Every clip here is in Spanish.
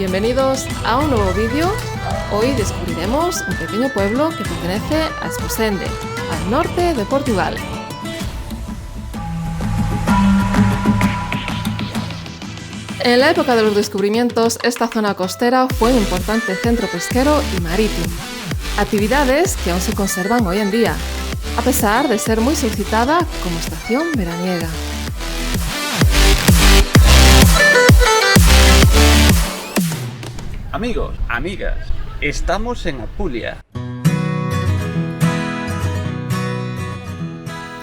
Bienvenidos a un nuevo vídeo. Hoy descubriremos un pequeño pueblo que pertenece a Esposende, al norte de Portugal. En la época de los descubrimientos, esta zona costera fue un importante centro pesquero y marítimo. Actividades que aún se conservan hoy en día, a pesar de ser muy solicitada como estación veraniega. Amigos, amigas, estamos en Apulia.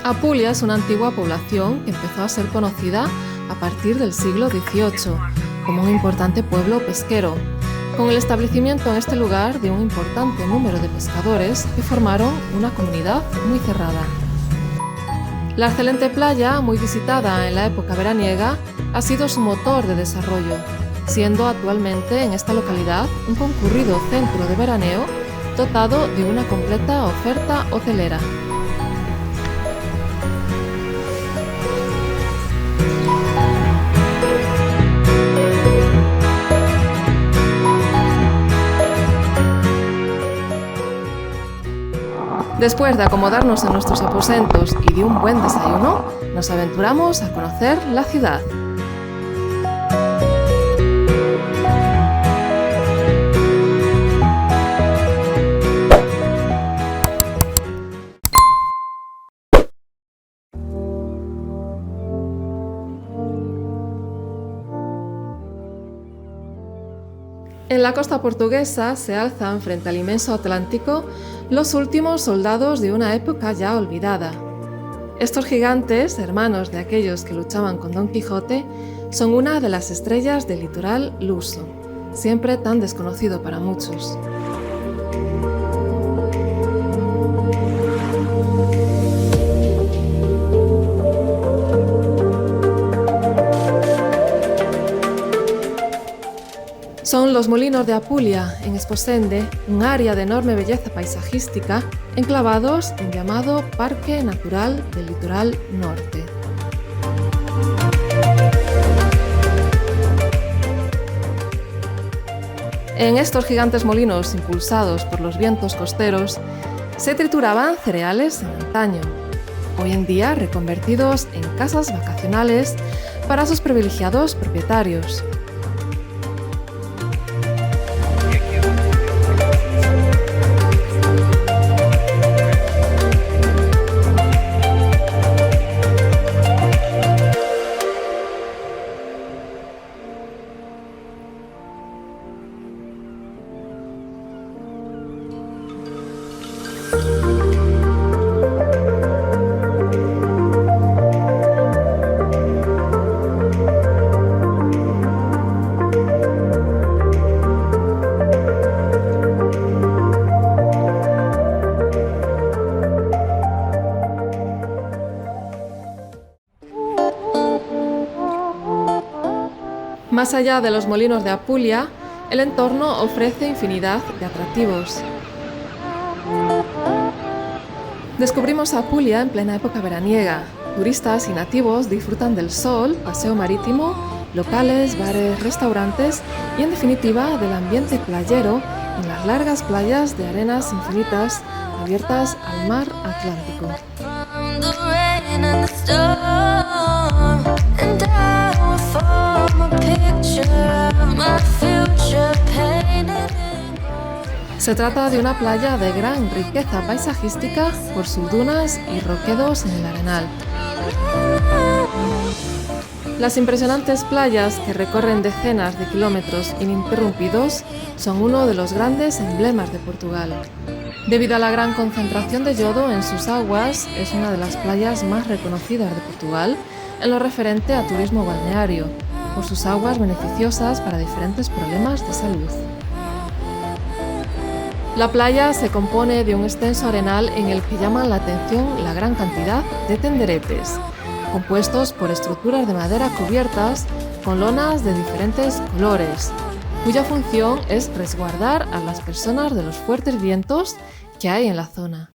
Apulia es una antigua población que empezó a ser conocida a partir del siglo XVIII como un importante pueblo pesquero, con el establecimiento en este lugar de un importante número de pescadores que formaron una comunidad muy cerrada. La excelente playa, muy visitada en la época veraniega, ha sido su motor de desarrollo, siendo actualmente en esta localidad un concurrido centro de veraneo dotado de una completa oferta hotelera. Después de acomodarnos en nuestros aposentos y de un buen desayuno, nos aventuramos a conocer la ciudad. En la costa portuguesa se alzan frente al inmenso Atlántico los últimos soldados de una época ya olvidada. Estos gigantes, hermanos de aquellos que luchaban con Don Quijote, son una de las estrellas del litoral luso, siempre tan desconocido para muchos. Son los Molinos de Apulia, en Esposende, un área de enorme belleza paisajística, enclavados en llamado Parque Natural del Litoral Norte. En estos gigantes molinos, impulsados por los vientos costeros, se trituraban cereales en antaño, hoy en día reconvertidos en casas vacacionales para sus privilegiados propietarios. Más allá de los molinos de Apulia, el entorno ofrece infinidad de atractivos. Descubrimos Apulia en plena época veraniega. Turistas y nativos disfrutan del sol, paseo marítimo, locales, bares, restaurantes y, en definitiva, del ambiente playero en las largas playas de arenas infinitas abiertas al mar Atlántico. Se trata de una playa de gran riqueza paisajística por sus dunas y roquedos en el arenal. Las impresionantes playas, que recorren decenas de kilómetros ininterrumpidos, son uno de los grandes emblemas de Portugal. Debido a la gran concentración de yodo en sus aguas, es una de las playas más reconocidas de Portugal en lo referente a turismo balneario, por sus aguas beneficiosas para diferentes problemas de salud. La playa se compone de un extenso arenal en el que llaman la atención la gran cantidad de tenderetes, compuestos por estructuras de madera cubiertas con lonas de diferentes colores, cuya función es resguardar a las personas de los fuertes vientos que hay en la zona.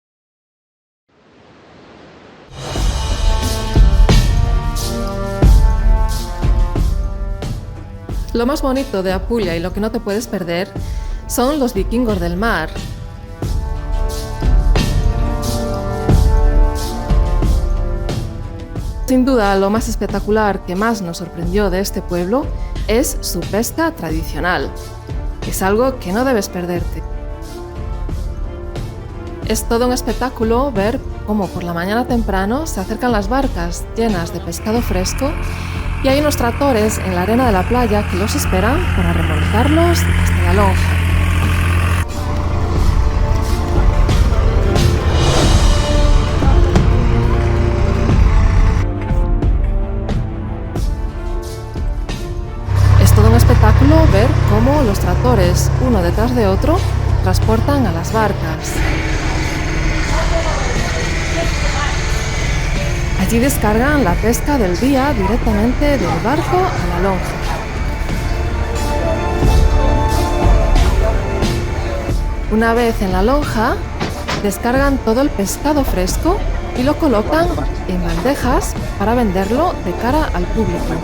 Lo más bonito de Apulia y lo que no te puedes perder son los vikingos del mar. Sin duda, lo más espectacular que más nos sorprendió de este pueblo es su pesca tradicional. Es algo que no debes perderte. Es todo un espectáculo ver cómo por la mañana temprano se acercan las barcas llenas de pescado fresco y hay unos tractores en la arena de la playa que los esperan para remolcarlos hasta la lonja. Es todo un espectáculo ver cómo los tractores, uno detrás de otro, transportan a las barcas. Allí descargan la pesca del día directamente del barco a la lonja. Una vez en la lonja, descargan todo el pescado fresco y lo colocan en bandejas para venderlo de cara al público.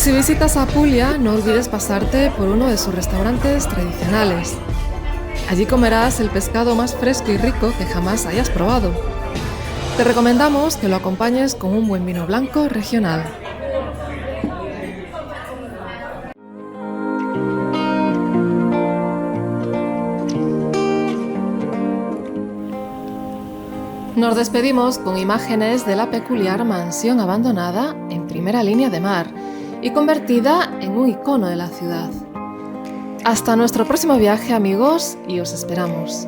Si visitas Apulia, no olvides pasarte por uno de sus restaurantes tradicionales. Allí comerás el pescado más fresco y rico que jamás hayas probado. Te recomendamos que lo acompañes con un buen vino blanco regional. Nos despedimos con imágenes de la peculiar mansión abandonada en primera línea de mar y convertida en un icono de la ciudad. Hasta nuestro próximo viaje, amigos, y os esperamos.